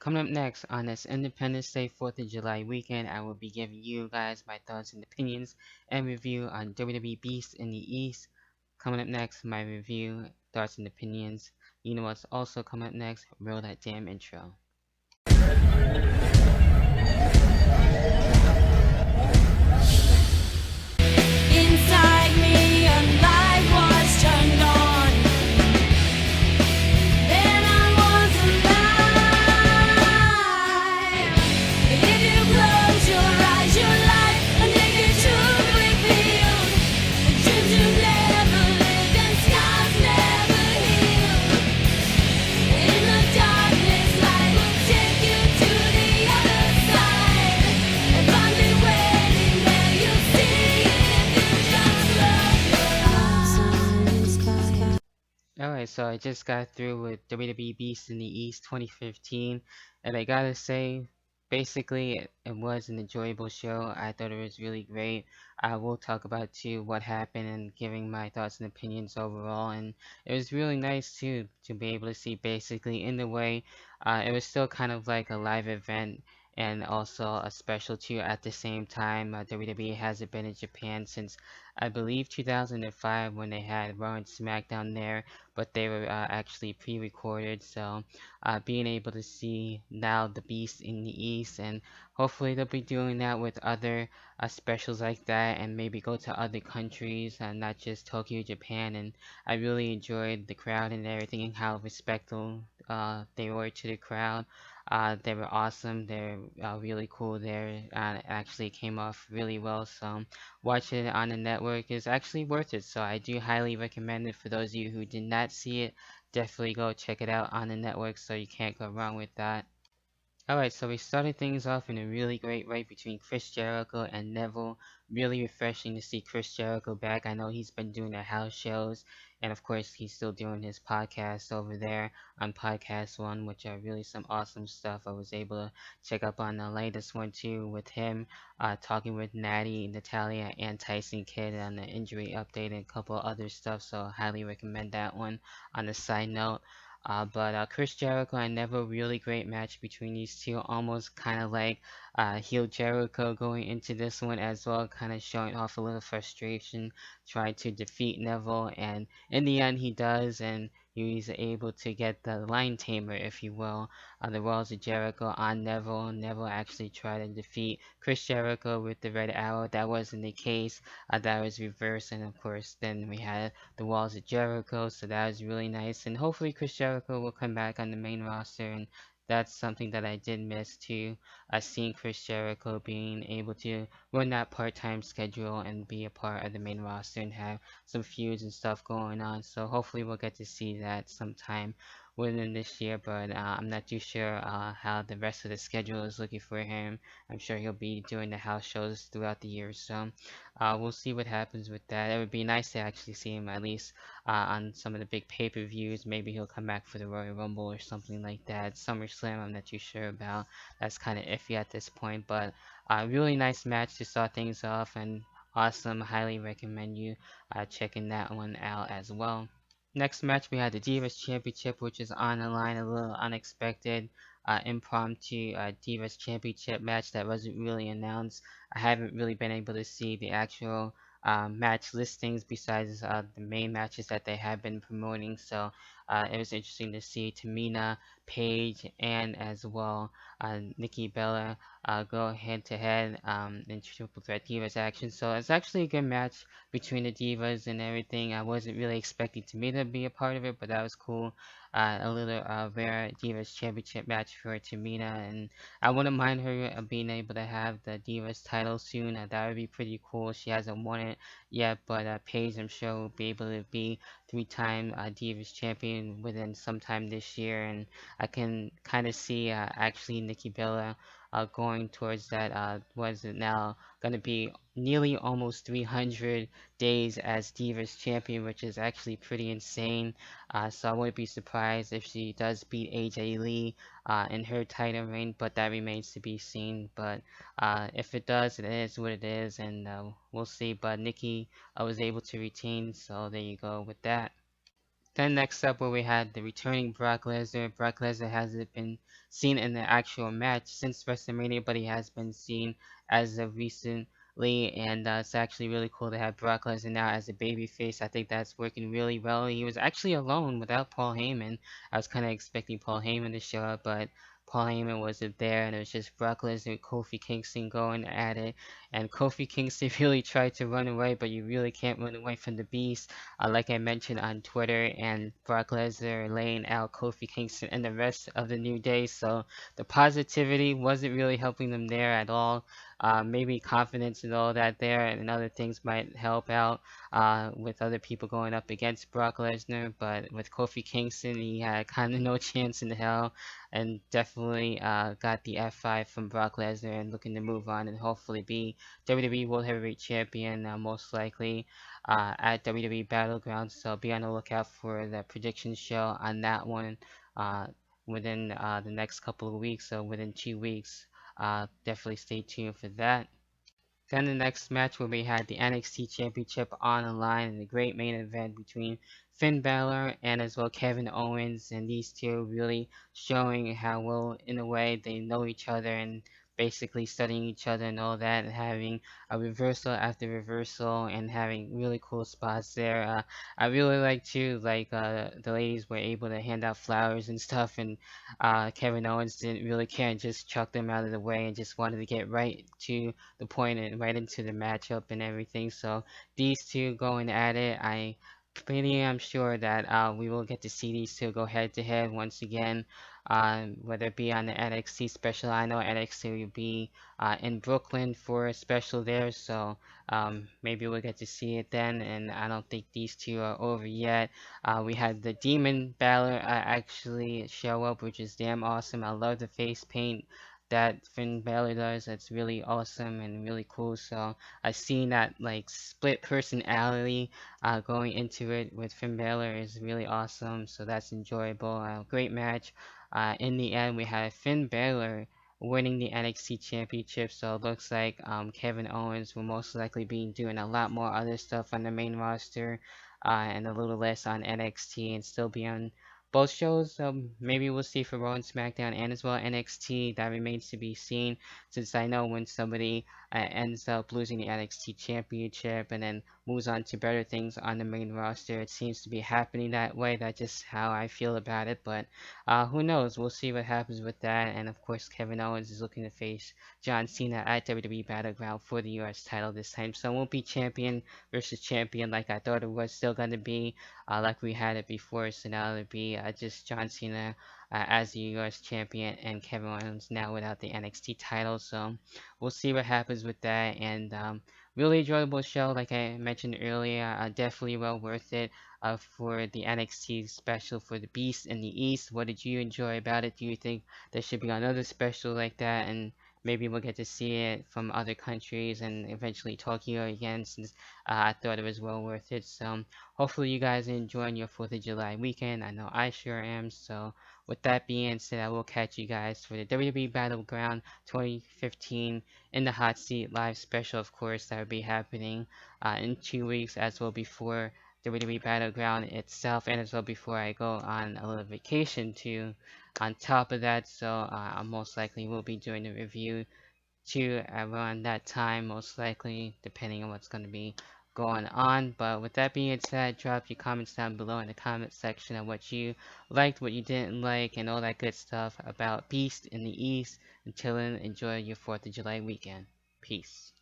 coming up next on this Independence Day 4th of July weekend, I will be giving you guys my thoughts and opinions and review on WWE Beast in the East. Coming up next, my review, thoughts and opinions. You know what's also coming up next? Roll that damn intro. Inside me, a light was turned on. Then I was alive. If you close your eyes, your life, a naked truth revealed. Dreams you never lived and scars never healed. In the darkness, light will take you to the other side. And find me waiting there, you'll see if you just close your eyes. Alright, so I just got through with WWE Beast in the East 2015, and I gotta say, basically, it was an enjoyable show. I thought it was really great. I will talk about too what happened and giving my thoughts and opinions overall, and it was really nice too to be able to see basically in the way. It was still kind of like a live event and also a special too at the same time. WWE hasn't been in Japan since I believe 2005 when they had Raw and SmackDown there, but they were actually pre-recorded. So being able to see now the Beast in the East, and hopefully they'll be doing that with other specials like that, and maybe go to other countries, not just Tokyo, Japan. And I really enjoyed the crowd and everything, and how respectful they were to the crowd. They were awesome. They're really cool there. It actually came off really well. So watching it on the network is actually worth it. So I do highly recommend it for those of you who did not see it. Definitely go check it out on the network, so you can't go wrong with that. Alright, so we started things off in a really great way between Chris Jericho and Neville. Really refreshing to see Chris Jericho back. I know he's been doing the house shows, and of course, he's still doing his podcast over there on Podcast One, which are really some awesome stuff. I was able to check up on the latest one too with him, talking with Natty, Natalia, and Tyson Kidd on the injury update and a couple other stuff. So, I highly recommend that one. On a side note, but Chris Jericho and Neville, really great match between these two. Almost kind of like heel Jericho going into this one as well, kind of showing off a little frustration, trying to defeat Neville, and in the end he does, and he's able to get the line tamer, if you will, the Walls of Jericho on Neville. Neville actually tried to defeat Chris Jericho with the Red Arrow. That wasn't the case. That was reversed, and of course then we had the Walls of Jericho, so that was really nice. And hopefully Chris Jericho will come back on the main roster, and that's something that I did miss too. Seeing Chris Jericho being able to run that part-time schedule and be a part of the main roster and have some feuds and stuff going on. So hopefully we'll get to see that sometime within this year, but I'm not too sure how the rest of the schedule is looking for him. I'm sure he'll be doing the house shows throughout the year, so we'll see what happens with that. It would be nice to actually see him at least on some of the big pay-per-views. Maybe he'll come back for the Royal Rumble or something like that. SummerSlam, I'm not too sure about. That's kind of iffy at this point, but really nice match to start things off, and awesome. Highly recommend you checking that one out as well. Next match, we had the Divas Championship, which is on the line, a little unexpected, impromptu Divas Championship match that wasn't really announced. I haven't really been able to see the actual match listings besides the main matches that they have been promoting. So it was interesting to see Tamina, Paige, and as well Nikki Bella go head to head in Triple Threat Divas action. So it's actually a good match between the divas and everything. I wasn't really expecting Tamina to be a part of it, but that was cool. A little rare Divas Championship match for Tamina, and I wouldn't mind her being able to have the Divas title soon. That would be pretty cool. She hasn't won it yet, but Paige, I'm sure, will be able to be three-time Divas champion within sometime this year, and I can kind of see actually Nikki Bella going towards that. Was it now going to be nearly almost 300 days as Divas champion, which is actually pretty insane. So I wouldn't be surprised if she does beat AJ Lee in her title reign, but that remains to be seen. But if it does, it is what it is, and we'll see. But Nikki was able to retain, so there you go with that. Then next up, where we had the returning Brock Lesnar. Brock Lesnar hasn't been seen in the actual match since WrestleMania, but he has been seen as of recently, and it's actually really cool to have Brock Lesnar now as a babyface. I think that's working really well. He was actually alone without Paul Heyman. I was kind of expecting Paul Heyman to show up, but Paul Heyman wasn't there, and it was just Brock Lesnar and Kofi Kingston going at it. And Kofi Kingston really tried to run away, but you really can't run away from the Beast, like I mentioned on Twitter, and Brock Lesnar laying out Kofi Kingston and the rest of the New Day. So the positivity wasn't really helping them there at all. Maybe confidence and all that there, and other things might help out with other people going up against Brock Lesnar. But with Kofi Kingston, he had kind of no chance in hell, and definitely got the F5 from Brock Lesnar and looking to move on and hopefully be WWE World Heavyweight Champion, most likely at WWE Battlegrounds. So be on the lookout for the prediction show on that one uh, within the next couple of weeks, so within 2 weeks. Definitely stay tuned for that. Then the next match where we had the NXT Championship on the line in a great main event between Finn Balor and as well Kevin Owens, and these two really showing how well in a way they know each other and basically studying each other and all that, and having a reversal after reversal and having really cool spots there. I really like too, like the ladies were able to hand out flowers and stuff, and Kevin Owens didn't really care and just chucked them out of the way and just wanted to get right to the point and right into the matchup and everything. So these two going at it, I pretty am sure that we will get to see these two go head to head once again, whether it be on the NXT special. I know NXT will be in Brooklyn for a special there, so maybe we'll get to see it then. And I don't think these two are over yet. We had the Demon Balor actually show up, which is damn awesome. I love the face paint that Finn Balor does. That's really awesome and really cool. So I've seen that like split personality going into it with Finn Balor is really awesome. So that's enjoyable. Great match. In the end, we had Finn Balor winning the NXT Championship. So it looks like Kevin Owens will most likely be doing a lot more other stuff on the main roster, and a little less on NXT, and still be on both shows. Maybe we'll see for Raw and SmackDown and as well NXT. That remains to be seen, since I know when somebody ends up losing the NXT Championship and then moves on to better things on the main roster, it seems to be happening that way. That's just how I feel about it. But who knows? We'll see what happens with that. And of course, Kevin Owens is looking to face John Cena at WWE Battleground for the US title this time. So it won't be champion versus champion like I thought it was still going to be, like we had it before. So now it'll be just John Cena as the US champion and Kevin Owens now without the NXT title. So we'll see what happens with that. And really enjoyable show, like I mentioned earlier. Definitely well worth it for the NXT special for the Beast in the East. What did you enjoy about it? Do you think there should be another special like that? And maybe we'll get to see it from other countries and eventually Tokyo again, since I thought it was well worth it. So hopefully you guys are enjoying your 4th of July weekend. I know I sure am. So with that being said, I will catch you guys for the WWE Battleground 2015 in the Hot Seat live special, of course, that will be happening in 2 weeks, as well before WWE Battleground itself, and as well before I go on a little vacation too. On top of that, so I most likely will be doing a review too around that time, most likely, depending on what's going to be going on. But with that being said, drop your comments down below in the comment section of what you liked, what you didn't like, and all that good stuff about Beast in the East. Until then, enjoy your 4th of July weekend. Peace.